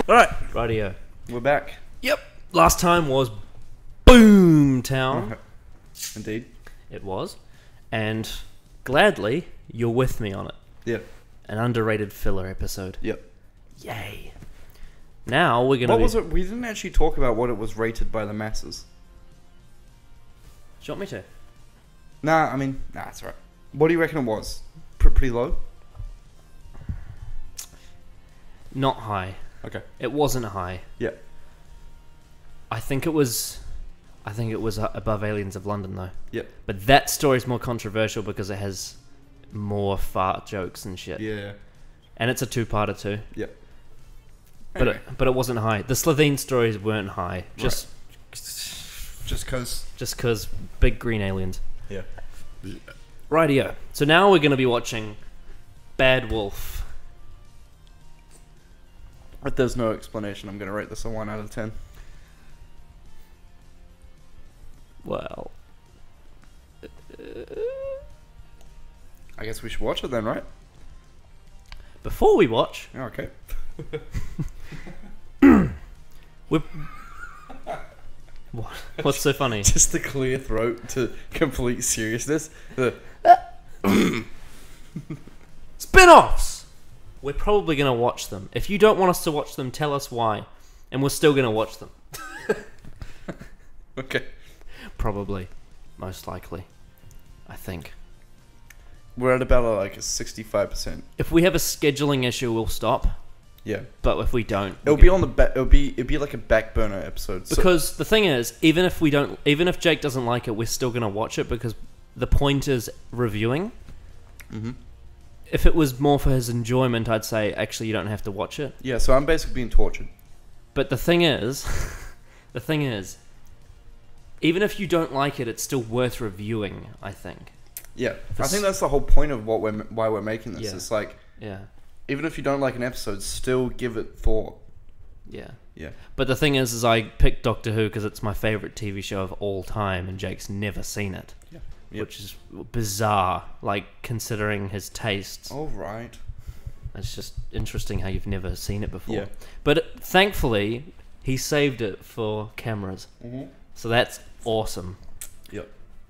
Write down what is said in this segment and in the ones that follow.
Alright, Radio. we're back. Yep. Last time was Boomtown. Indeed. It was. And gladly, you're with me on it. Yep. An underrated filler episode. Yep. Yay. Now we're going to What was it? We didn't actually talk about what it was rated by the masses. Do you want me to? Nah, it's alright. What do you reckon it was? Pretty low? Not high. Okay. It wasn't high. Yeah. I think it was above Aliens of London though. Yep. But that story's more controversial because it has more fart jokes and shit. Yeah. And it's a two-parter too. Yep. But it wasn't high. The Slovene stories weren't high. Just cause big green aliens. Yeah. Rightio. So now we're going to be watching Bad Wolf. If there's no explanation, I'm going to rate this a 1 out of 10. Well, I guess we should watch it then, right? before we watch, Okay. what's so funny? Just the clear throat to complete seriousness. Spin-offs! We're probably going to watch them. If you don't want us to watch them, tell us why. And we're still going to watch them. Okay. Probably. Most likely. I think. We're at about a 65%. If we have a scheduling issue, we'll stop. Yeah. But if we don't... It'll be on the back. It'll be like a back burner episode. Because the thing is, even if Jake doesn't like it, we're still going to watch it because the point is reviewing. Mm-hmm. If it was more for his enjoyment, I'd say, actually, you don't have to watch it. Yeah, so I'm basically being tortured. But the thing is, even if you don't like it, it's still worth reviewing, I think. Yeah, I think that's the whole point of why we're making this. Yeah. It's like, Yeah. even if you don't like an episode, still give it thought. Yeah. Yeah. But the thing is I picked Doctor Who because it's my favourite TV show of all time, and Jake's never seen it. Yeah. Which is bizarre, considering his tastes. All right. It's just interesting how you've never seen it before. Yeah. But thankfully, he saved it for cameras. Mm-hmm. So that's awesome. Yep.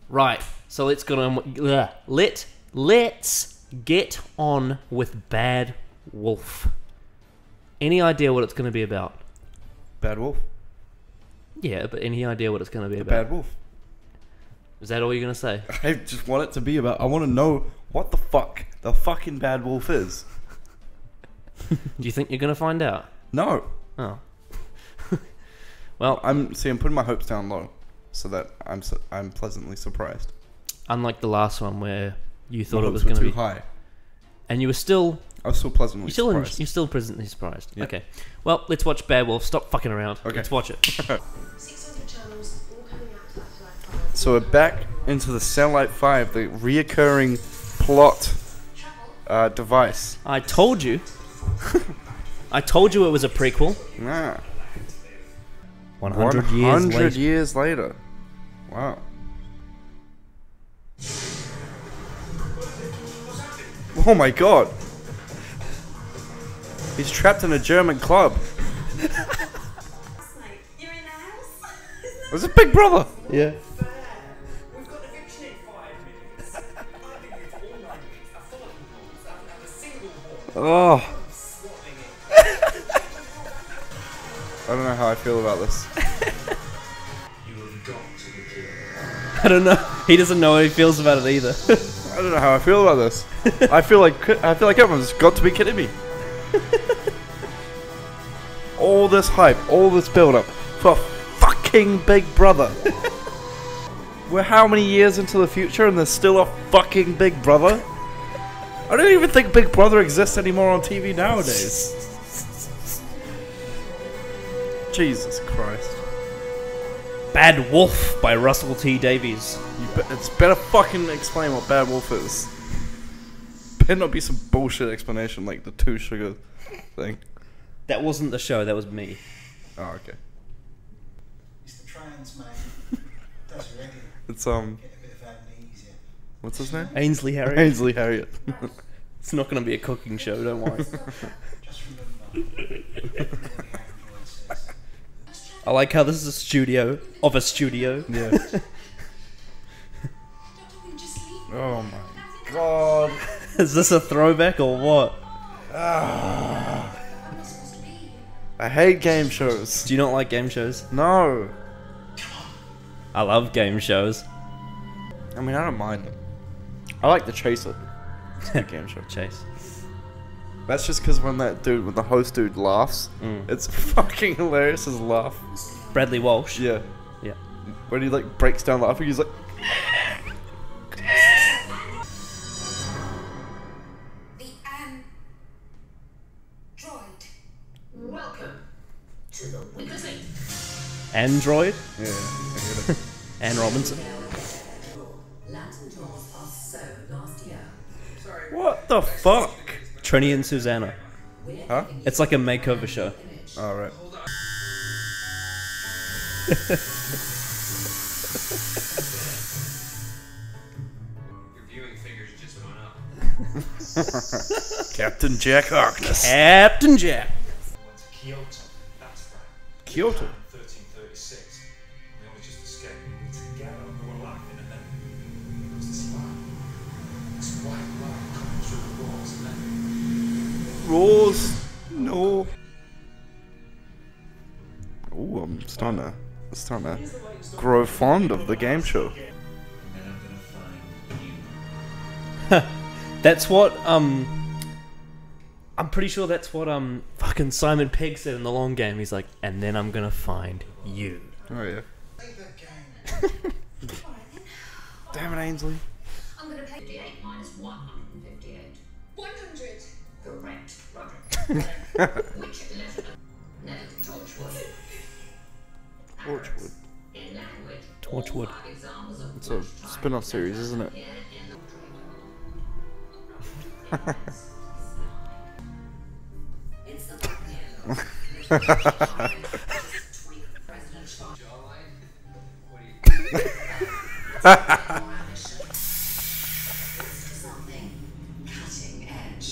Right. So let's get on. Let's get on with Bad Wolf. Any idea what it's going to be about? Bad Wolf. Yeah, but any idea what it's going to be about? Bad Wolf. Is that all you're going to say? I just want it to be about. I want to know what the fucking Bad Wolf is. Do you think you're going to find out? No. Oh. Well, I'm putting my hopes down low, so that I'm pleasantly surprised. unlike the last one where you thought My it was hopes going were to too be high. and you were still I was still pleasantly surprised. you're still pleasantly surprised. Yeah. Okay. Well, let's watch Bad Wolf. Stop fucking around. Okay. Let's watch it. 600 channels, all coming out to Satellite 5. So we're back into the Satellite 5, the reoccurring plot device. I told you. I told you it was a prequel. Nah. 100 years later. Wow. Oh my god. He's trapped in a German club. You're in the house? Was it Big Brother? Yeah. We've got eviction in 5 minutes. I've been here for all 9 weeks. I've followed the rules. I haven't had a single one. Oh. Swapping it. I don't know how I feel about this. You have got to be kidding. I don't know. He doesn't know how he feels about it either. I don't know how I feel about this. I feel like everyone's got to be kidding me. All this hype, all this build up for fucking Big Brother. We're how many years into the future and there's still a fucking Big Brother? I don't even think Big Brother exists anymore on TV nowadays. Jesus Christ. Bad Wolf by Russell T Davies. It's better fucking explain what Bad Wolf is. Better not be some bullshit explanation like the 2 sugar thing. That wasn't the show, that was me. Oh, okay. It's the trans man. Does you reckon? It's Get a bit of amnesia. what's his name? Ainsley Harriott. Ainsley Harriott. It's not going to be a cooking show, don't worry. Just remember. I like how this is a studio of a studio. Yeah. Doctor, will you just leave me? Oh my god. Is this a throwback or what? Where am I supposed to be? I hate game shows. Do you not like game shows? No. I love game shows. I mean, I don't mind them. I like the Chaser. It's a good game show. Chase. That's just because when the host dude laughs, Mm. it's fucking hilarious his laugh. Bradley Walsh. Yeah. Yeah. When he like breaks down laughing, he's like, The android. Welcome to the Wickersley. Android. yeah, I get it. Anne Robinson. Lantern doors are so last year. What the fuck? Trini and Susanna. Huh? It's like a makeover show. All right. Your viewing figures just went up. Captain Jack Harkness. Captain Jack. Went to Kyoto. That's right. Kyoto. 1336. They always just escaped. We were together. We were laughing, and then there was this light. This white light coming through the walls, and then Rose. No. Ooh, I'm starting to grow fond of the game show. and then I'm gonna find you. That's what I'm pretty sure that's what fucking Simon Pegg said in the long game. He's like, and then I'm gonna find you. Oh yeah. Alright then. Damn it, Ainsley. I'm going to pay 58 minus 158. 100. Correct, Roderick. Which letter? Never Torchwood. Torchwood. In language. Torchwood. all 5 examples of It's a spin-off series, isn't it? here in the It's the President Trump. Jawline? What do you... Something cutting edge.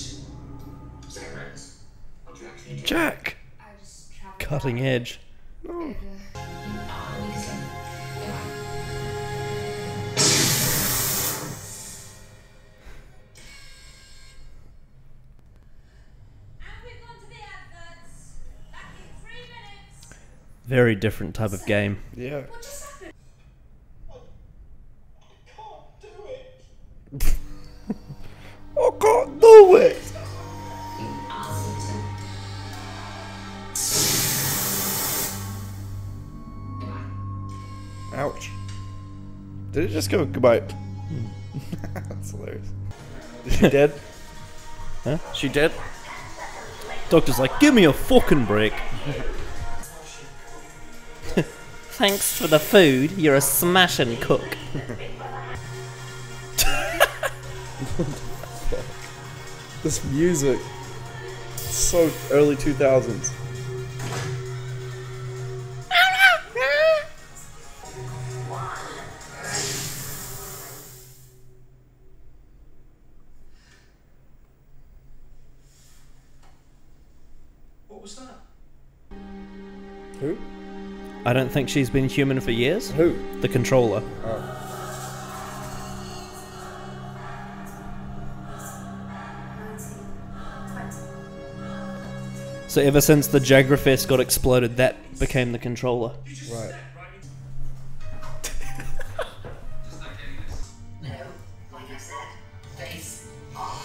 Cigarettes. What do you actually do? Jack. I just traveled. Cutting edge. No. And we've gone to the adverts. Back in 3 minutes. Very different type of game. Yeah. What just happened? I can't do it. Ouch. Did it just go goodbye? That's hilarious. Is she dead? Huh? She dead? Doctor's like, give me a fucking break. Thanks for the food. You're a smashing cook. This music. So early 2000s. What was that? Who? I don't think she's been human for years. Who? The controller. So ever since the Jagrafest got exploded, that became the controller. Right. Just not getting this. No, like I said, face off.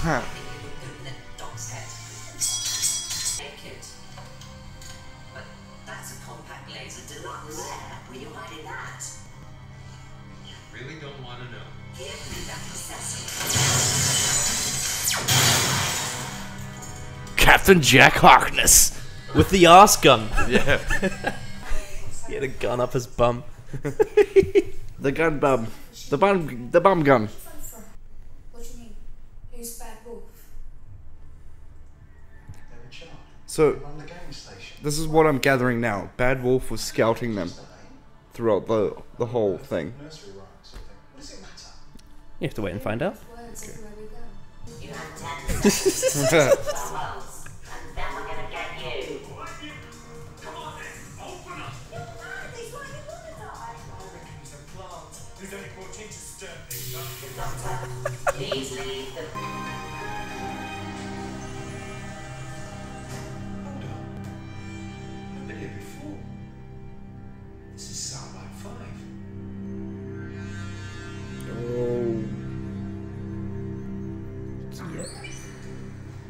Huh. The dog's head. Naked. But that's a compact laser deluxe. Where were you hiding that? You really don't want to know. Give me that accessory. Captain Jack Harkness. With the arse gun. Yeah. He had a gun up his bum. The gun bum. The bum gun. What do you mean? Who's Bad Wolf? They're in charge. So, Run the game station. this is what I'm gathering now. Bad Wolf was scouting them throughout the whole thing. Nursery rhyme sort of thing. What does it matter? You have to wait and find out. Words of where we go. You have 10 seconds. And then we're gonna get Doctor, please leave the... Hold on. I've been here before. This is Satellite 5. Oh.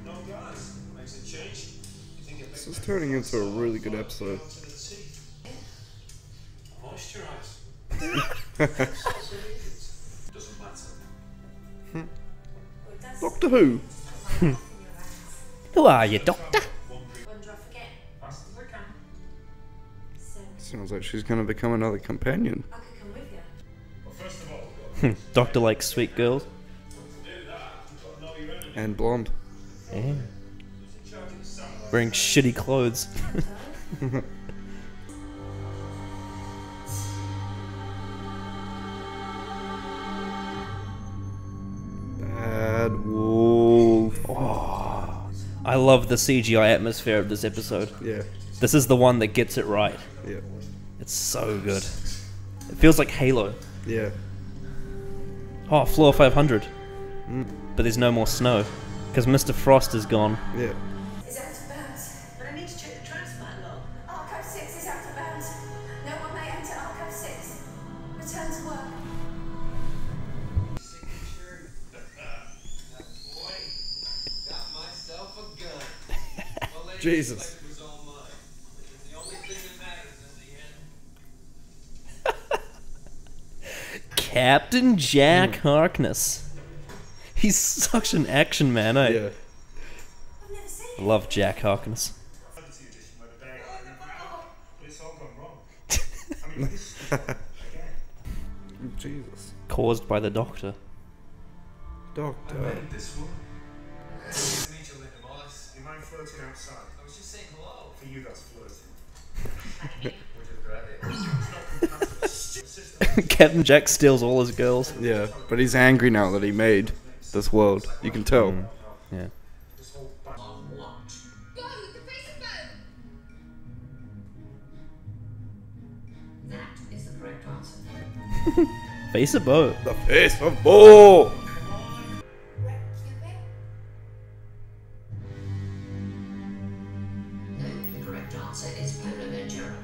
No gas. Makes a change. You think a This is turning into a really good episode. Moisturize. Doesn't matter. Doctor Who? Who are you, Doctor? Wonder I forget. Fast as I can. Sounds like she's gonna become another companion. I could come with you. Well, first of all, we've got Doctor likes sweet girls. to do that. You've got to know your enemy. And blonde. Yeah. Who's in charge of the satellite? Wearing shitty clothes. Bad wolf. Oh, I love the CGI atmosphere of this episode. Yeah. This is the one that gets it right. Yeah. It's so good. It feels like Halo. Yeah. Oh, floor 500. But there's no more snow. Because Mr. Frost is gone. Yeah. Is out of bounds. But I need to check the transport log. Archive 6 is out of bounds. No one may enter Archive 6. Return to work. Signature. Boy, got myself a gun. Well, ladies, Jesus. like it was all mine. It's the only thing that matters in the end. Captain Jack Harkness. He's such an action man, eh? Yeah. I've never seen I love Jack Harkness. Fantasy edition where the bag but it's all gone wrong. I mean, this again. Jesus. Caused by the Doctor. I Doctor. made this one. Nice to meet you, Linda Morris. You mind flirting outside? I was just saying hello. For you, that's flirting. Would you grab it? It's not compatible. System. Captain Jack steals all his girls. Yeah. But he's angry now that he made this world. You can tell. Yeah. This whole back. On what? Go! The face of boat! That is the correct answer. Face a boat. The face of bull. Reykjavik? No, the correct answer is Polar Ventura.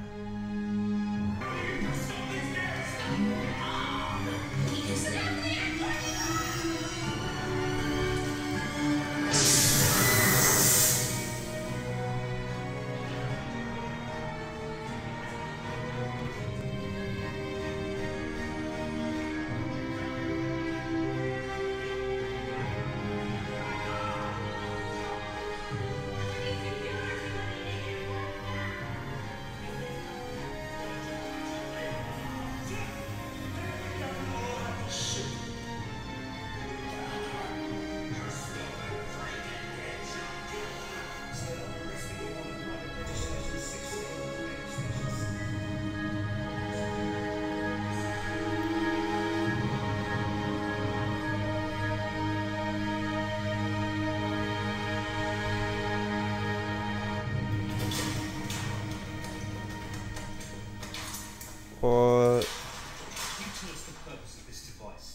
What? What's the purpose of this device,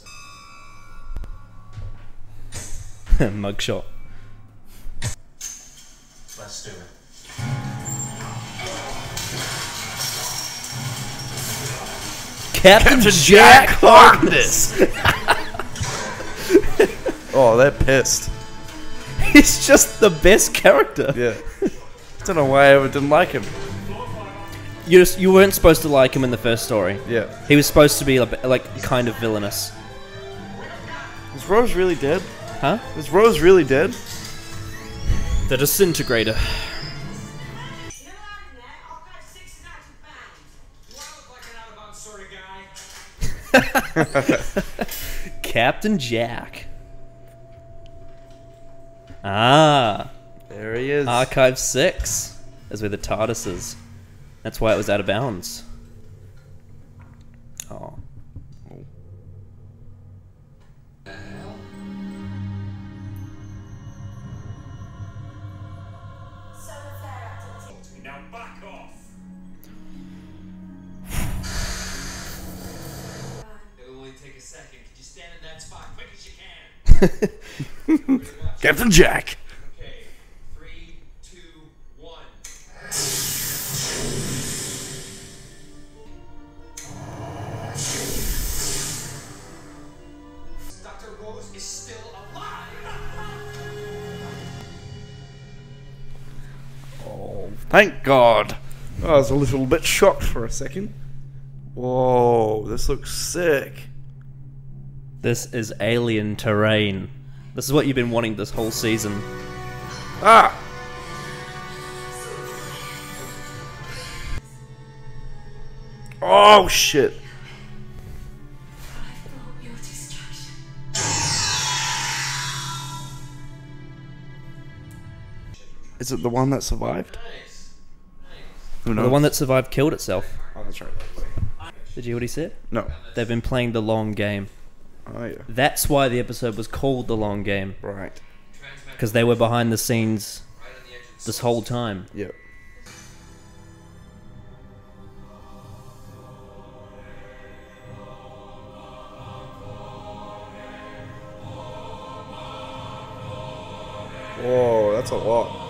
sir? Mugshot. Let's do it. Captain Jack Harkness! Oh, they're pissed. He's just the best character. Yeah. Don't know why I ever didn't like him. You weren't supposed to like him in the first story. Yeah. He was supposed to be like kind of villainous. Is Rose really dead? Huh? Is Rose really dead? The disintegrator. You know out in there, Archive 6 is out of bounds. Do I look like an out of bounds sort of guy? Captain Jack. Ah. There he is. Archive 6 is where the TARDIS is. That's why it was out of bounds. Oh. Solar flare activity. Now back off. It'll only take a second. Could you stand in that spot quick? Captain Jack. Okay, 3, 2, 1. Dr. Rose is still alive! Oh, thank God. I was a little bit shocked for a second. Whoa, this looks sick. This is alien terrain. This is what you've been wanting this whole season. Ah! Oh, shit. I brought your destruction. Is it the one that survived? Who knows? The one that survived killed itself. Oh, that's right. Did you hear what he said? No. They've been playing the long game. Oh, yeah. That's why the episode was called The Long Game. Right. Because they were behind the scenes this whole time. Yep. Whoa, that's a lot.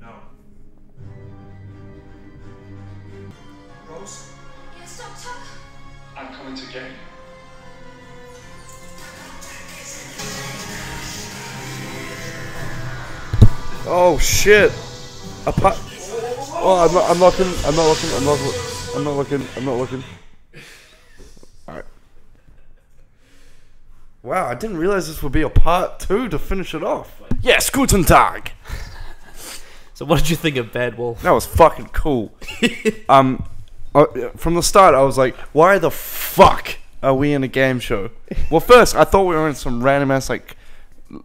No. Rose, Yes, Doctor? I'm coming to get you. Oh shit! Oh, I'm not looking. Alright. Wow, I didn't realize this would be a part 2 to finish it off. Yes, guten Tag! So what did you think of Bad Wolf? That was fucking cool. From the start, I was like, why the fuck are we in a game show? Well, first, I thought we were in some random ass, like,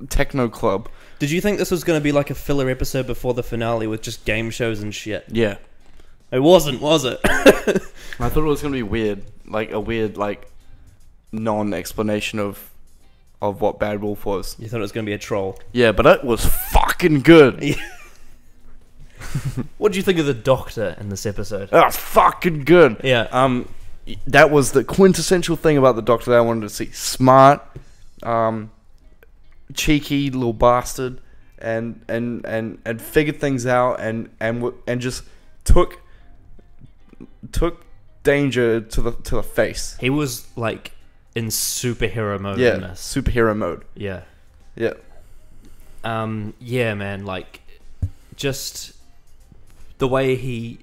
techno club. Did you think this was going to be like a filler episode before the finale with just game shows and shit? Yeah. It wasn't, was it? I thought it was going to be weird. Like, a weird, like, non-explanation of what Bad Wolf was. You thought it was going to be a troll. Yeah, but it was fucking good. What did you think of the Doctor in this episode? That was fucking good. Yeah. That was the quintessential thing about the Doctor that I wanted to see. Smart, cheeky little bastard, and figured things out, and just took danger to the face. He was like in superhero mode Yeah, in this. superhero mode. Yeah. Yeah. Yeah, man, like just the way he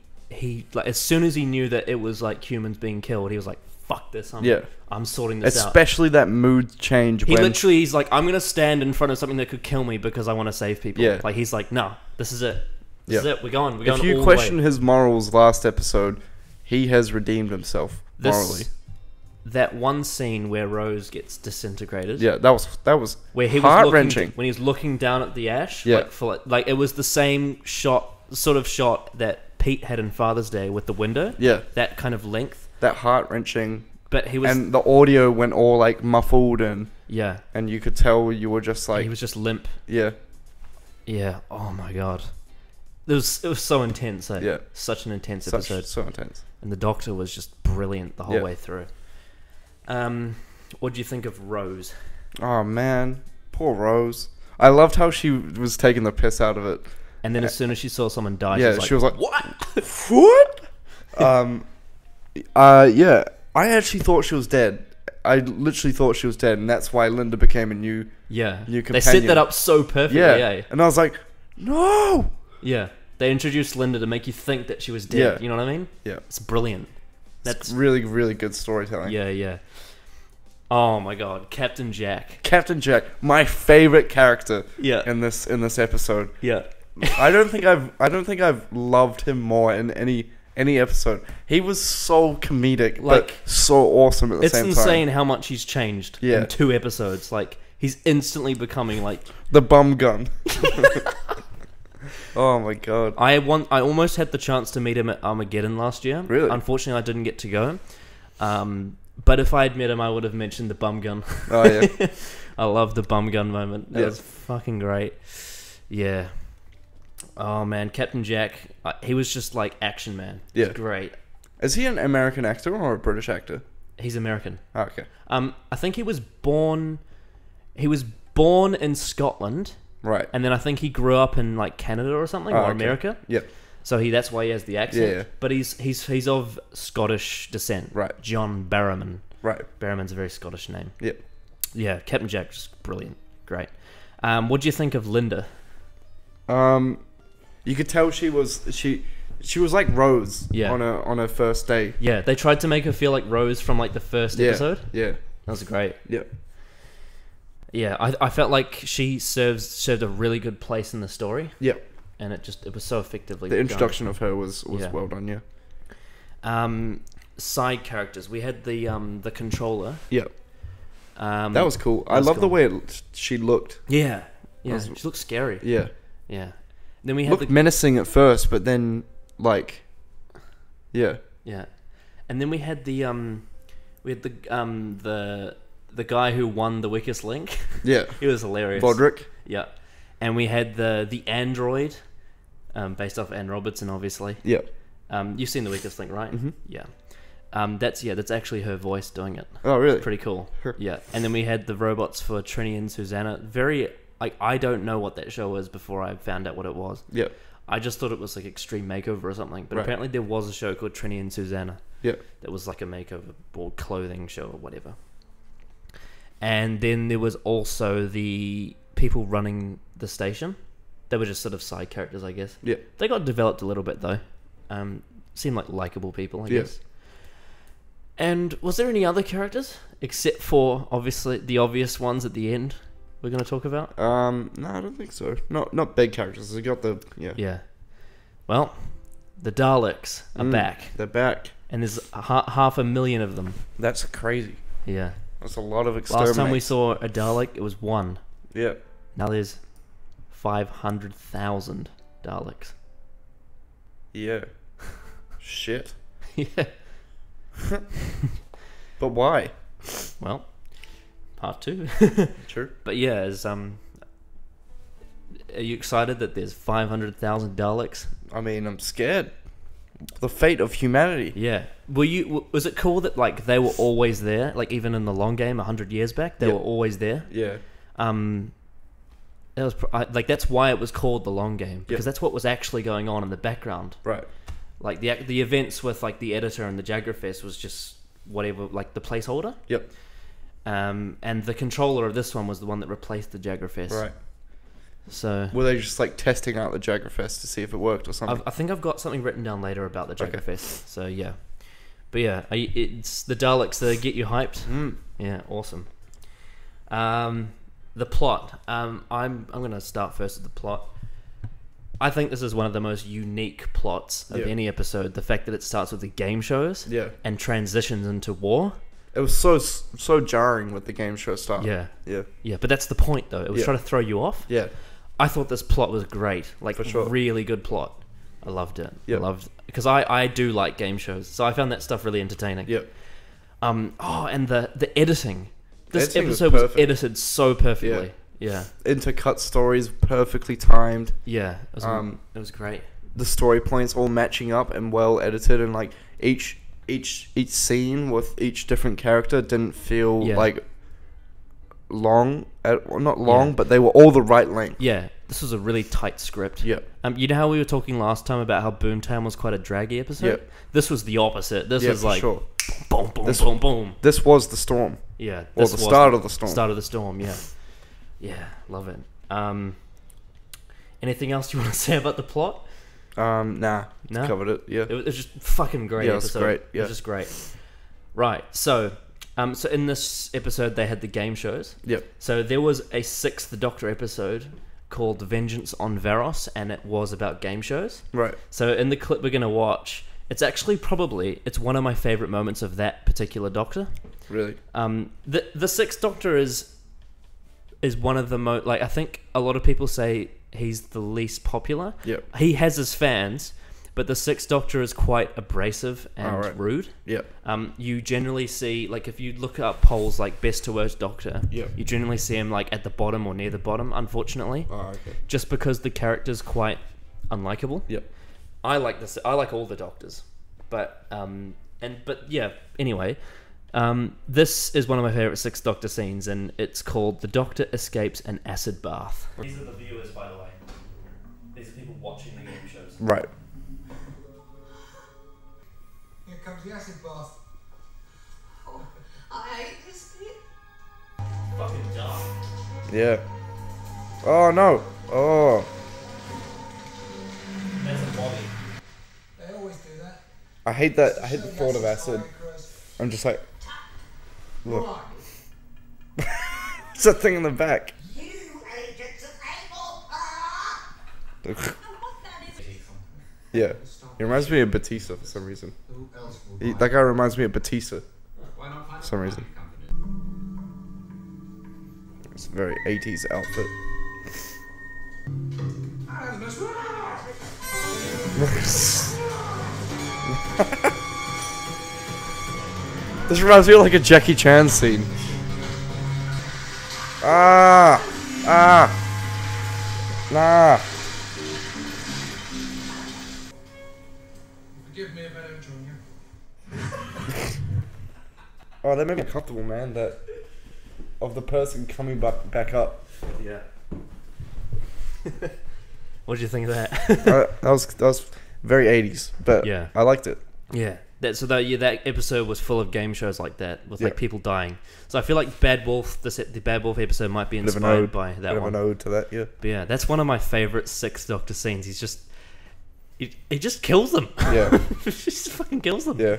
like as soon as he knew that it was like humans being killed, he was like, fuck this, I'm sorting this out. Especially that mood change He when literally, he's like, I'm gonna stand in front of something that could kill me because I want to save people. Yeah. Like he's like, no, this is it. This is Yeah. it. We're going if all you the question way. his morals last episode, he has redeemed himself morally. That one scene where Rose gets disintegrated. Yeah, that was Where he was heart-wrenching. when he was looking down at the ash. Yeah. Like it was the same sort of shot that Pete had in Father's Day with the window. Yeah. That kind of length. That heart-wrenching. But he was, And the audio went all like muffled and yeah, you could tell you were just like he was just limp. yeah. Yeah. Oh my god. It was so intense. Eh? Yeah. Such an intense episode. So intense. And the Doctor was just brilliant the whole Yeah. way through. What do you think of Rose? Oh man, poor Rose. I loved how she was taking the piss out of it. And then as soon as she saw someone die, Yeah, she was like, what? What? Yeah. I actually thought she was dead. I literally thought she was dead, and that's why Linda became a new yeah. New They set companion. that up so perfectly. yeah. Yeah. And I was like, no. Yeah. They introduced Linda to make you think that she was dead. Yeah. You know what I mean? Yeah. It's brilliant. That's That's really, really good storytelling. yeah, yeah. Oh my god, Captain Jack. Captain Jack, my favorite character. Yeah. In this episode. Yeah. I don't think I've loved him more in any episode. He was so comedic, Like, but so awesome at the It's same time. insane how much he's changed Yeah. in 2 episodes. Like he's instantly becoming like The bum gun. Oh my god. I almost had the chance to meet him at Armageddon last year. Really? Unfortunately, I didn't get to go. But if I had met him, I would have mentioned the bum gun. Oh yeah. I love the bum gun moment. That Yeah. was fucking great. Yeah. Oh man, Captain Jack, he was just like action man. He was Yeah. great. Is he an American actor or a British actor? He's American. Oh, okay. I think he was born in Scotland, Right. and then I think he grew up in like Canada or something, or okay. America. Yep. So that's why he has the accent. Yeah. But he's of Scottish descent. Right. John Barrowman. Right. Barrowman's a very Scottish name. Yep. Yeah, Captain Jack's brilliant. Great. What do you think of Linda? You could tell she was like Rose. Yeah. On her first day. Yeah, they tried to make her feel like Rose from like the first episode. Yeah. That was great. Yeah. Yeah, I felt like she served a really good place in the story. Yep. And it was so effectively The done. introduction of her was well done. Yeah. Side characters. We had the controller. Yep. That was cool. I was love the cool. way she looked. Yeah. Yeah. Was- She looked scary. Yeah. Yeah. Then we had Looked menacing at first, but then like, yeah. Yeah. And then we had the guy who won the weakest link. Yeah. He was hilarious. Bodrick. Yeah. And we had the android, based off Anne Robertson, obviously. Yeah. You've seen the weakest link, right? Mm-hmm. Yeah. That's actually her voice doing it. Oh, really? Pretty cool. Sure. Yeah. And then we had the robots for Trini and Susanna. Very like I don't know what that show was before I found out what it was. Yeah. I just thought it was like Extreme Makeover or something, but Right. apparently there was a show called Trini and Susanna. Yeah. That was like a makeover or clothing show or whatever. And then there was also the people running the station. They were just sort of side characters, I guess. Yeah. They got developed a little bit though. Seemed like likable people, I Yeah. guess. And was there any other characters except for obviously the obvious ones at the end we're going to talk about? No, I don't think so. Not big characters. They got the Yeah. Well, the Daleks are back, They're back. and there's 500,000 of them. That's crazy. Yeah. That's a lot of exterminates. Last time we saw a Dalek, it was one. Yeah. Now there's 500,000 Daleks. Yeah. Shit. Yeah. But why? Well, part 2. True. But yeah, are you excited that there's 500,000 Daleks? I mean, I'm scared. The fate of humanity. Yeah. Was it cool that like they were always there? Like even in the long game 100 years back, they Yeah. were always there. Yeah. That was like that's why it was called the long game, because Yeah. that's what was actually going on in the background. Right. Like the events with like the editor and the Jaggerfest was just whatever, like the placeholder. Yep. And the controller of this one was the one that replaced the Jaggerfest. Right. So Were they just like testing out the Jaggerfest to see if it worked or something? I think I've got something written down later about the Okay. Jaggerfest. So yeah, but yeah, it's the Daleks that get you hyped. Yeah, awesome. The plot. I'm gonna start first with the plot. I think this is one of the most unique plots of Yeah. any episode. The fact that it starts with the game shows Yeah. and transitions into war. It was so jarring with the game show start. Yeah, Yeah. yeah, but that's the point though. It was Yeah. trying to throw you off. Yeah. I thought this plot was great, like For sure. really good plot. I loved it. Yeah. I loved because I do like game shows, so I found that stuff really entertaining. Yeah. And the editing. This Editing was episode was perfect. edited so perfectly. Yeah, Intercut stories perfectly timed. yeah. It Um, was great. The story points all matching up and well edited, and like each scene with each different character didn't feel Yeah. like long. Well, not long, Yeah. but they were all the right length. Yeah, this was a really tight script. Yeah. You know how we were talking last time about how Boomtown was quite a draggy episode? Yeah. This was the opposite. This Yeah, was for like sure. boom, boom, This- boom, boom. This was the storm. Yeah. Or this the was start of the storm. Start of the storm. Yeah. Yeah, love it. Anything else you want to say about the plot? Nah. No? Covered it. Yeah. It was just fucking great. Yeah, it was episode. great, It yeah. was just great. Right. So in this episode they had the game shows. Yep. So there was a 6th Doctor episode called Vengeance on Varos, and it was about game shows. Right. So in the clip we're gonna watch, it's actually it's one of my favorite moments of that particular Doctor. Really. The 6th Doctor is one of the most, like, I think a lot of people say he's the least popular. Yep. He has his fans, but the 6th Doctor is quite abrasive and right. rude. Yep. You generally see, like, if you look up polls like best to worst Doctor, Yep. you generally see him like at the bottom or near the bottom, unfortunately, Oh, okay. just because the character's quite unlikable. Yep. I like this. I like all the Doctors. But yeah. Anyway, this is one of my favorite Sixth Doctor scenes, and it's called "The Doctor Escapes an Acid Bath." These are the viewers, by the way. These are people watching the game shows. Right. Here comes the acid bath. Oh, I hate this bit. Fucking dark. Yeah. Oh no. Oh. That's a body. They always do that. I hate that. I hate the thought of acid. I'm just like, look. Right. It's that thing in the back. You agents of evil! Yeah. He reminds me of Batista for some reason. Who else will That guy reminds me of Batista Why not find for some reason. It's a very 80s outfit. This reminds me of like a Jackie Chan scene. Nah. Forgive me if I don't join you. Oh, that made me comfortable, man. That of the person coming back up. Yeah. What did you think of that? That was very 80s, but Yeah. I liked it. Yeah. That episode was full of game shows like that with like Yeah. people dying. So I feel like Bad Wolf, the Bad Wolf episode might be Bit of an inspired ode- by that Bit of one. an ode to that, yeah. But yeah, that's one of my favorite Sixth Doctor scenes. He's just he just kills them. Yeah. He just fucking kills them. Yeah.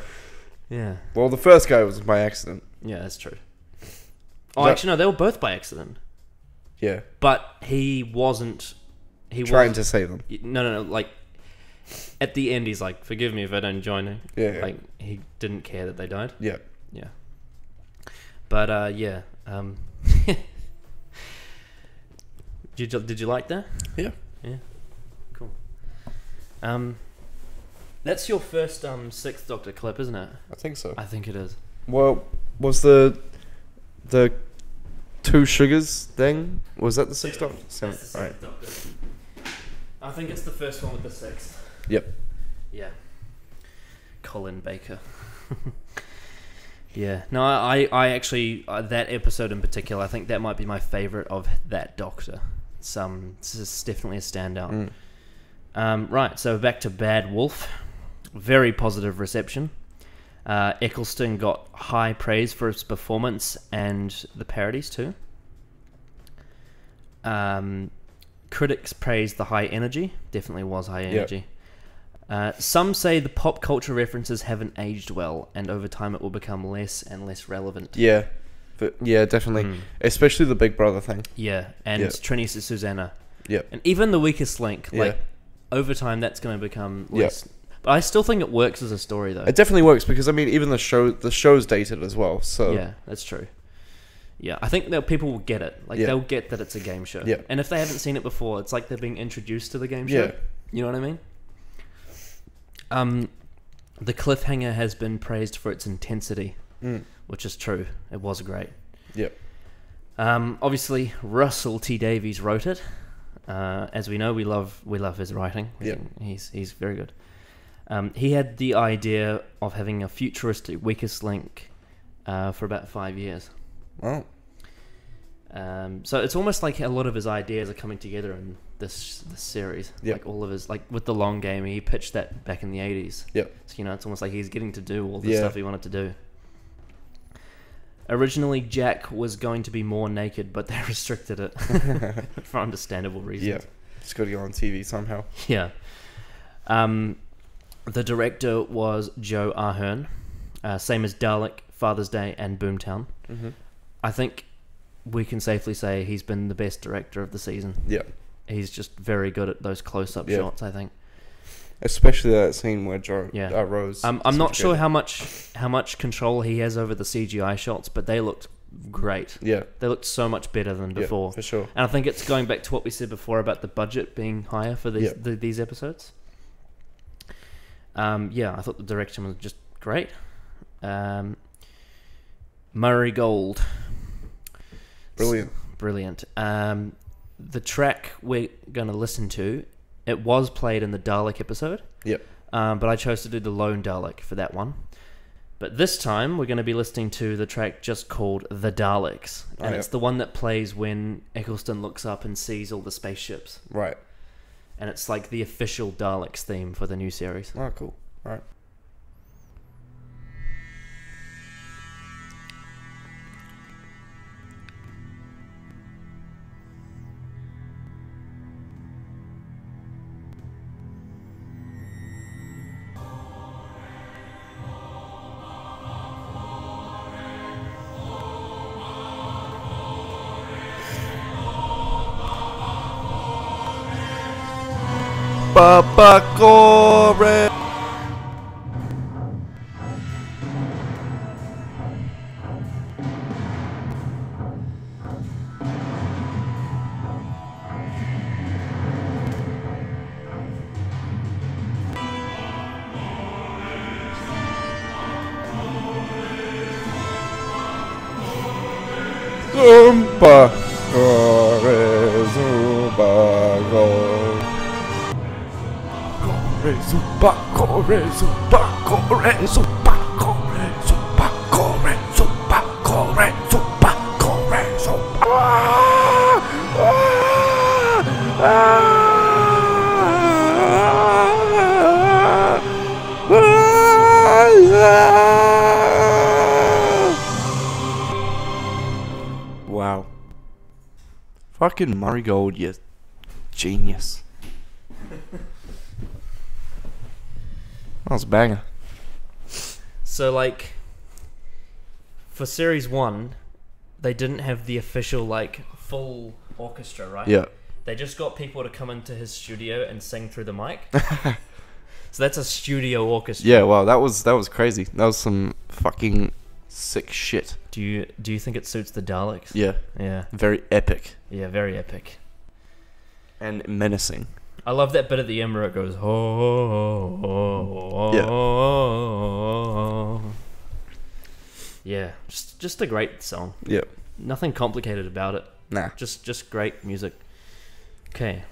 Yeah. Well, the first guy was by accident. Yeah, that's true. Oh, that- actually, no, they were both by accident. Yeah. But he wasn't. He Trying wasn't, to save them. No. Like at the end, he's like, "Forgive me if I don't join you." Yeah. Like he didn't care that they died. Yeah. Yeah. But yeah. Did you like that? Yeah. Yeah. Cool. That's your first Sixth Doctor clip, isn't it? I think so. I think it is. Well, was the two sugars thing? Was that the sixth doctor? That's the Seventh. Alright. Sixth Doctor. I think it's the first one with the sixth. Yep. Yeah. Colin Baker. Yeah. No, I actually that episode in particular, I think that might be my favorite of that Doctor. This is definitely a standout. Right. So back to Bad Wolf. Very positive reception. Eccleston got high praise for his performance and the parodies too. Critics praised the high energy. Definitely was high energy. Some say the pop culture references haven't aged well, and over time it will become less and less relevant. Yeah. But yeah, definitely. Especially the Big Brother thing. Yeah, and Yeah. Trini Susanna. Yep. And even the weakest link, Yeah. like over time that's going to become less. But I still think it works as a story though. It definitely works because I mean even the show's dated as well. So Yeah, that's true. Yeah, I think that people will get it. Like Yeah. they'll get that it's a game show. Yeah. And if they haven't seen it before, it's like they're being introduced to the game show. Yeah. You know what I mean? The cliffhanger has been praised for its intensity, which is true. It was great. Yep. Obviously, Russell T Davies wrote it. As we know, we love his writing. Yeah. He's very good. He had the idea of having a futuristic weakest link for about 5 years. Wow. So it's almost like a lot of his ideas are coming together in this series. Yep. Like all of his, like with the long game, he pitched that back in the 80s. Yep. So, you know, it's almost like he's getting to do all the Yeah. stuff he wanted to do. Originally, Jack was going to be more naked, but they restricted it for understandable reasons. Yeah. Just got to go on TV somehow. Yeah. The director was Joe Ahern, same as Dalek, Father's Day, and Boomtown. Mm-hmm. I think we can safely say he's been the best director of the season. Yeah. He's just very good at those close-up Yeah. shots, I think. Especially that scene where Yeah. Rose. I'm not sure how much control he has over the CGI shots, but they looked great. Yeah. They looked so much better than before. Yeah, for sure. And I think it's going back to what we said before about the budget being higher for these Yeah. these episodes. Yeah, I thought the direction was just great. Murray Gold. Brilliant. The track we're going to listen to, it was played in the Dalek episode. Yep. but I chose to do the Lone Dalek for that one. But this time, we're going to be listening to the track just called The Daleks. And it's the one that plays when Eccleston looks up and sees all the spaceships. Right. And it's like the official Daleks theme for the new series. Oh, cool. All right. Babacore. Zumba, gore, zumba, gore. Gore, zumba, gore, zumba, gore, zumba, gore, zumba, gore, zumba, gore, zumba, gore, zumba. Wow. Fucking Murray Gold, you genius. That was a banger. So, like, for Series 1, they didn't have the official, like, full orchestra, right? Yeah. They just got people to come into his studio and sing through the mic. So that's a studio orchestra. Yeah, wow, that was crazy. That was some fucking sick shit. Do you think it suits the Daleks? Yeah. Yeah. Very epic. Yeah, very epic. And menacing. I love that bit at the end where it goes, oh, oh, oh, oh, Yeah. oh, oh. Yeah, just a great song. Yeah. Nothing complicated about it. Nah. Just great music. Okay.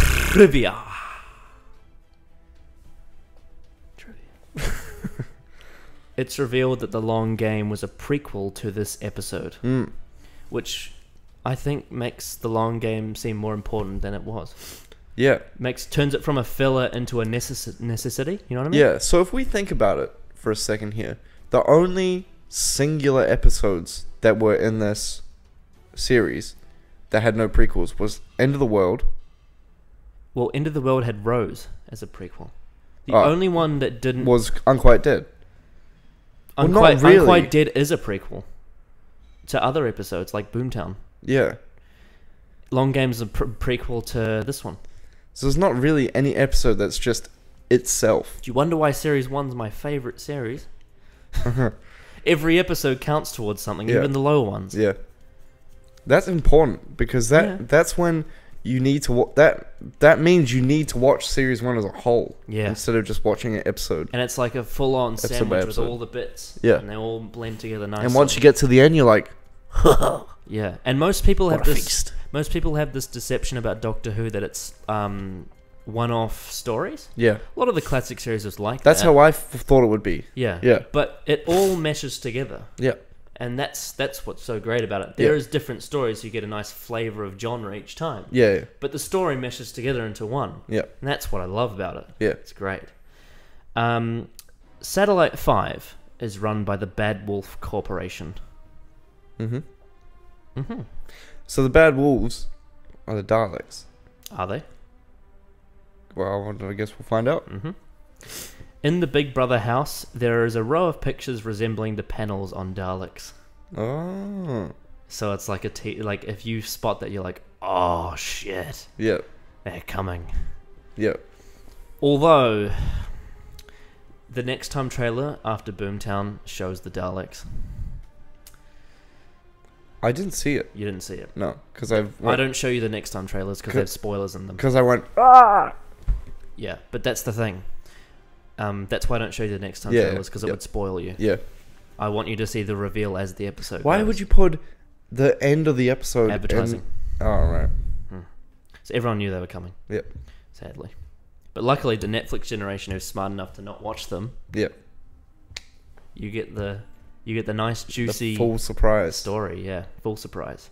Trivia. It's revealed that The Long Game was a prequel to this episode, which I think makes The Long Game seem more important than it was. Yeah. Turns it from a filler into a necessity, you know what I mean? Yeah, so if we think about it for a second here, the only singular episodes that were in this series that had no prequels was End of the World. Well, End of the World had Rose as a prequel. The only one that didn't... was Unquiet Dead. Unquiet, not really. Unquiet Dead is a prequel to other episodes, like Boomtown. Yeah. Long Game's a prequel to this one. So there's not really any episode that's just itself. Do you wonder why Series 1's my favourite series? Every episode counts towards something, Yeah. even the lower ones. Yeah. That's important because that's when you need to that means you need to watch Series 1 as a whole. Yeah. Instead of just watching an episode. And it's like a full-on Episode by sandwich with episode. all the bits. Yeah. And they all blend together nicely. And once you get to the end, you're like, yeah. And most people have what a this... feast. Most people have this deception about Doctor Who that it's one-off stories. Yeah. A lot of the classic series is like That's that. how I thought it would be. Yeah. Yeah. But it all meshes together. Yeah. And that's what's so great about it. Yeah. There is different stories, so you get a nice flavour of genre each time. Yeah. But the story meshes together into one. Yeah. And that's what I love about it. Yeah. It's great. Satellite 5 is run by the Bad Wolf Corporation. So the Bad Wolves are the Daleks. Are they? Well, I guess we'll find out. In the Big Brother house, there is a row of pictures resembling the panels on Daleks. Oh. So it's like like if you spot that, you're like, oh shit, Yeah. they're coming. Yeah. Although, the Next Time trailer after Boomtown shows the Daleks. I didn't see it. You didn't see it. No, because I don't show you the Next Time trailers because they have spoilers in them. Because I went. Yeah, but that's the thing. That's why I don't show you the Next Time Yeah, trailers because it would spoil you. Yeah. I want you to see the reveal as the episode Why goes. would you put the end of the episode Advertising. Oh, right. So everyone knew they were coming. Yep. Sadly. But luckily, the Netflix generation who's smart enough to not watch them, Yep. you get the nice, juicy The full surprise. story. Yeah, full surprise.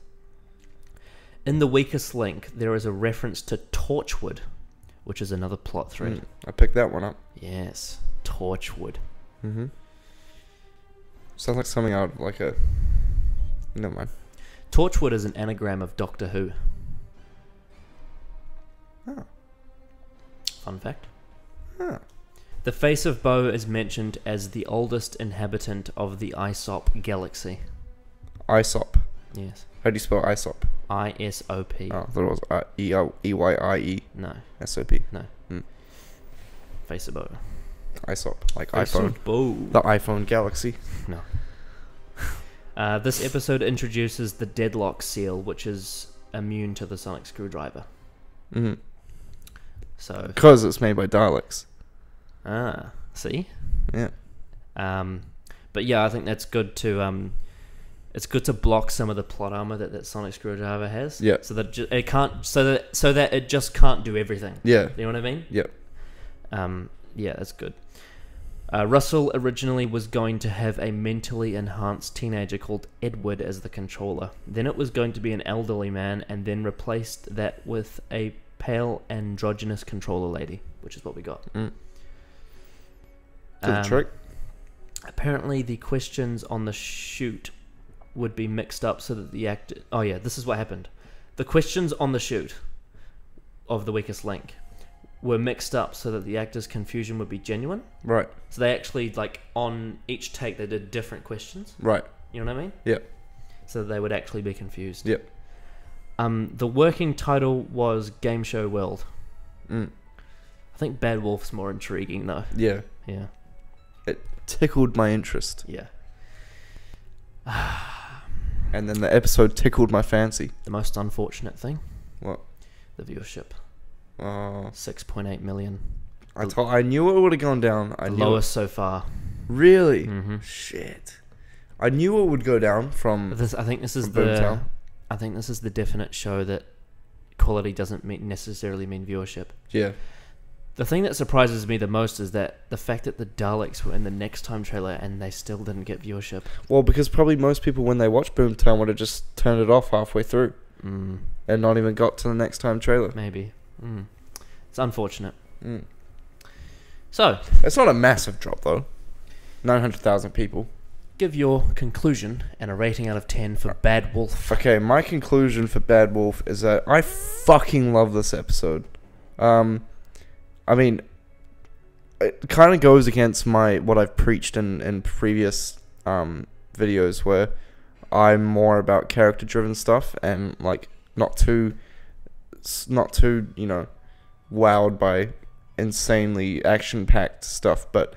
In The Weakest Link, there is a reference to Torchwood, which is another plot thread. I picked that one up. Yes, Torchwood. Mm-hmm. Sounds like something out of like a... Never mind. Torchwood is an anagram of Doctor Who. Oh. Fun fact. Oh. The face of Bo is mentioned as the oldest inhabitant of the Aesop galaxy. Aesop. Yes. How do you spell Aesop? I-S-O-P. Oh, I thought it was E-Y-I-E. No, S-O-P. no. Hmm. Face of Bo. Aesop. Like Face iPhone. of Bo. The iPhone Galaxy. No. This episode introduces the Deadlock Seal, which is immune to the sonic screwdriver. Mm-hmm. So, Because it's made by Daleks. see? Yeah. But yeah, I think that's good to it's good to block some of the plot armor that sonic screwdriver has. Yeah. So that it can't, so that it just can't do everything. Yeah. You know what I mean? Yep. Yeah, that's good. Russell originally was going to have a mentally enhanced teenager called Edward as the controller. Then it was going to be an elderly man, and then replaced that with a pale androgynous controller lady, which is what we got. Good trick. Apparently, the questions on the shoot would be mixed up so that the actor... Oh yeah, this is what happened. The questions on the shoot of The Weakest Link were mixed up so that the actor's confusion would be genuine. Right. So they actually, like, on each take, they did different questions. Right. You know what I mean? Yep. So they would actually be confused. Yep. The working title was Game Show World. Mm. I think Bad Wolf's more intriguing, though. Yeah. Yeah. It tickled my interest. Yeah. And then the episode tickled my fancy. The most unfortunate thing? What? The viewership. Oh. 6.8 million. I knew it would have gone down. I The knew lowest so far. Really? Mm-hmm. Shit. I knew it would go down from... I think this is from Boomtown. I think this is the definite show that quality doesn't necessarily mean viewership. Yeah. The thing that surprises me the most is that the fact that the Daleks were in the Next Time trailer and they still didn't get viewership. Well, because probably most people, when they watch Boomtown, would have just turned it off halfway through. And not even got to the Next Time trailer. Maybe. It's unfortunate. Mm. So, It's not a massive drop, though. 900,000 people. give your conclusion and a rating out of 10 for Bad Wolf. Okay, my conclusion for Bad Wolf is that I fucking love this episode. I mean, it kind of goes against what I've preached in previous videos, where I'm more about character-driven stuff and like not too wowed by insanely action-packed stuff. But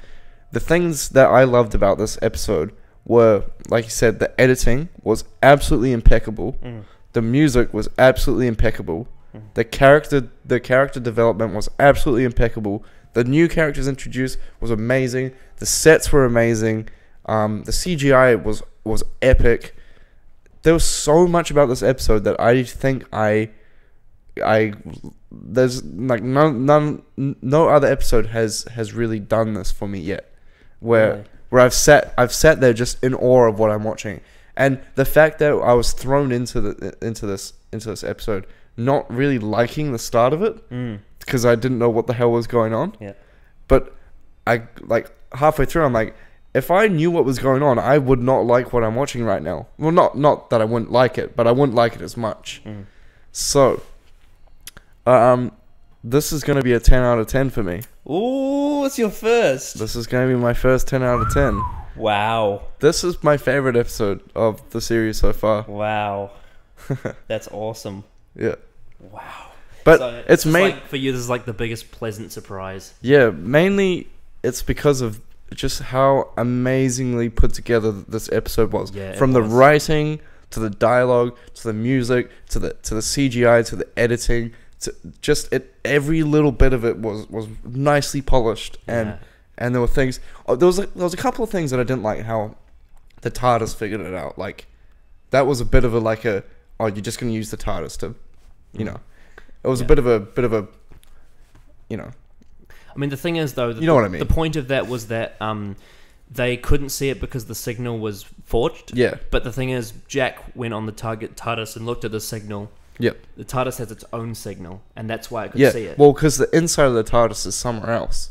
the things that I loved about this episode were, like you said, the editing was absolutely impeccable. The music was absolutely impeccable. The character development was absolutely impeccable. The new characters introduced was amazing. The sets were amazing. The CGI was epic. There was so much about this episode that I think there's like no other episode has really done this for me yet. Where I've sat there just in awe of what I'm watching. And the fact that I was thrown into this episode not really liking the start of it because I didn't know what the hell was going on. Yeah. But I like halfway through I'm like, if I knew what was going on, I would not like what I'm watching right now. Well, not that I wouldn't like it, but I wouldn't like it as much. So, this is going to be a 10 out of 10 for me. Ooh, what's your first? This is going to be my first 10 out of 10. Wow. This is my favorite episode of the series so far. Wow. That's awesome. Yeah. Wow. But So it's just main... like, for you, this is like the biggest pleasant surprise. Yeah, mainly it's because of just how amazingly put together this episode was. Yeah, it From the was. writing to the dialogue to the music to the CGI to the editing to just it. Every little bit of it was nicely polished, and there were things. There was a couple of things that I didn't like. How the TARDIS figured it out. Like that was a bit of a you're just gonna use the TARDIS to, It was Yeah. a bit of a, you know. I mean, the thing is, though, You know what I mean. The point of that was that they couldn't see it because the signal was forged. Yeah. But the thing is, Jack went on the target TARDIS and looked at the signal. Yep. The TARDIS has its own signal, and that's why it could Yeah. see it. Well, because the inside of the TARDIS is somewhere else.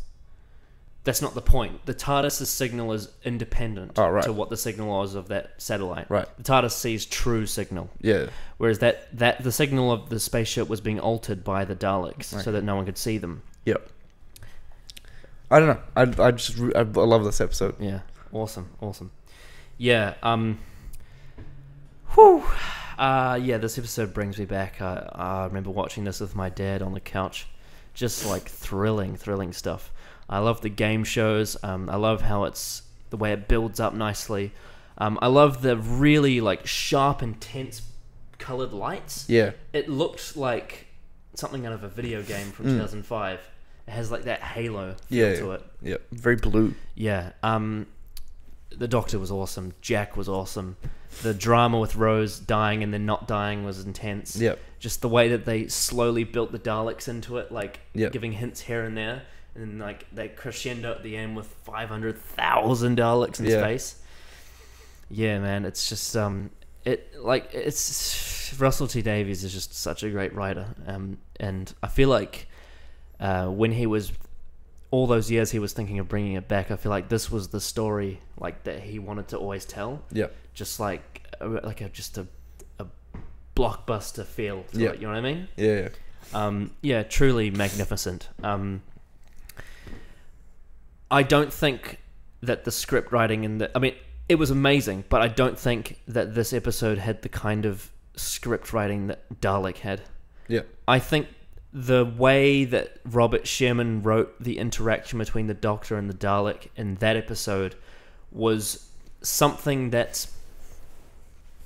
That's not the point. The TARDIS's signal is independent right. to what the signal was of that satellite. Right. The TARDIS sees true signal. Yeah. Whereas that the signal of the spaceship was being altered by the Daleks so that no one could see them. Yep. I don't know. I love this episode. Yeah. Awesome. Yeah. Whew. Yeah, this episode brings me back. I remember watching this with my dad on the couch. Just like thrilling stuff. I love the game shows. I love how it's the way it builds up nicely. I love the really like sharp, intense colored lights. Yeah. It looked like something out of a video game from 2005. It has like that halo feel to it. Yeah. Very blue. Yeah. The Doctor was awesome. Jack was awesome. The drama with Rose dying and then not dying was intense. Yep. Just the way that they slowly built the Daleks into it, like Yep. giving hints here and there, and then like they crescendo at the end with 500,000 Daleks in space. Yeah, man, it's just it's Russell T Davies is just such a great writer, and I feel like when he was all those years he was thinking of bringing it back, I feel like this was the story like that he wanted to always tell. Yeah. Just like a blockbuster feel to it, you know what I mean? Yeah. Yeah, truly magnificent. I don't think that the script writing it was amazing, but I don't think that this episode had the kind of script writing that Dalek had. Yeah. I think the way that Robert Sherman wrote the interaction between the Doctor and the Dalek in that episode was something that's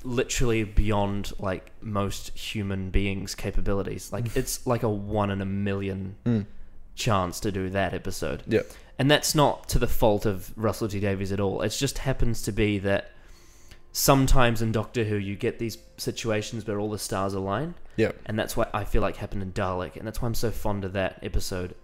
literally beyond like most human beings' capabilities. Like it's like a 1 in a million chance to do that episode. Yeah. And that's not to the fault of Russell T Davies at all. It just happens to be that sometimes in Doctor Who you get these situations where all the stars align. Yeah. And that's what I feel like happened in Dalek, and that's why I'm so fond of that episode.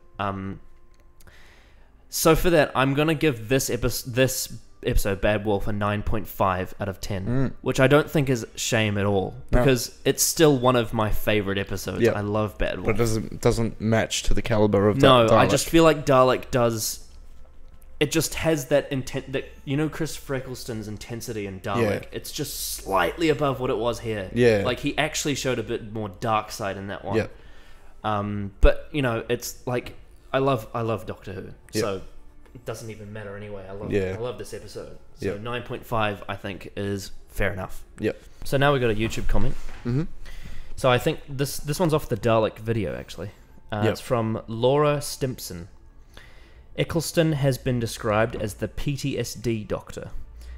So for that, I'm gonna give this episode, Bad Wolf, a 9.5 out of 10, which I don't think is shame at all, because it's still one of my favorite episodes. Yeah. I love Bad Wolf. But it doesn't match to the caliber of No, Dalek. I just feel like Dalek does. It just has that intent that Christopher Eccleston's intensity in Dalek. Yeah. It's just slightly above what it was here. Yeah. Like he actually showed a bit more dark side in that one. Yeah. But it's like I love Doctor Who, Yeah. so it doesn't even matter anyway. I love this episode. So Yeah. 9.5 I think is fair enough. Yep. So now we got a YouTube comment. Mm-hmm. So I think this one's off the Dalek video actually. It's from Laura Stimpson. Eccleston has been described as the PTSD Doctor,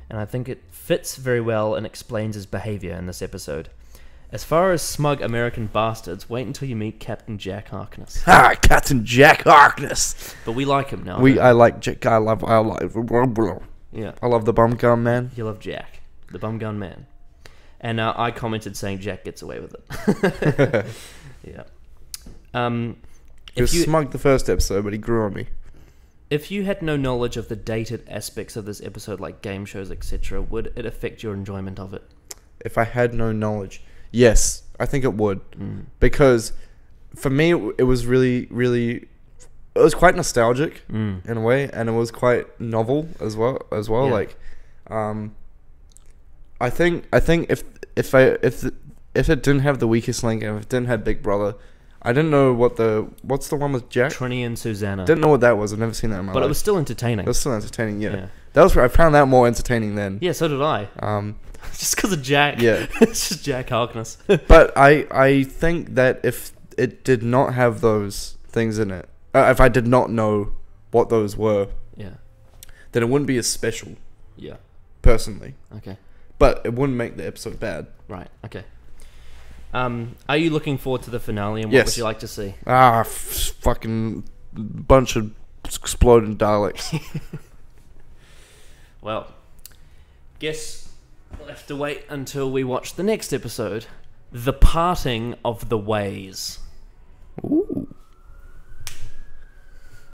and I think it fits very well and explains his behaviour in this episode. As far as smug American bastards, wait until you meet Captain Jack Harkness. Captain Jack Harkness. But we like him now. I like Jack. I love Yeah, I love the bum gun man. you love Jack, the bum gun man. And I commented saying Jack gets away with it. Yeah. He was smug the first episode, but he grew on me. If you had no knowledge of the dated aspects of this episode, like game shows, etc., would it affect your enjoyment of it? If I had no knowledge, yes, I think it would, because for me it was really, really, it was quite nostalgic in a way, and it was quite novel as well. Yeah. Like, I think if it didn't have the weakest link, and if it didn't have Big Brother, I didn't know what's the one with Jack? Trini and Susanna. Didn't know what that was. I've never seen that in my life. But it was still entertaining. It was still entertaining. Yeah. Yeah. That was where I found that more entertaining then. Yeah, so did I. Just because of Jack. Yeah. It's just Jack Harkness. But I think that if it did not have those things in it, if I did not know what those were, Yeah. then it wouldn't be as special, Yeah. personally. Okay. But it wouldn't make the episode bad. Right. Okay. Are you looking forward to the finale, and what Yes. would you like to see? Fucking bunch of exploding Daleks. Well, guess we'll have to wait until we watch the next episode, The Parting of the Ways.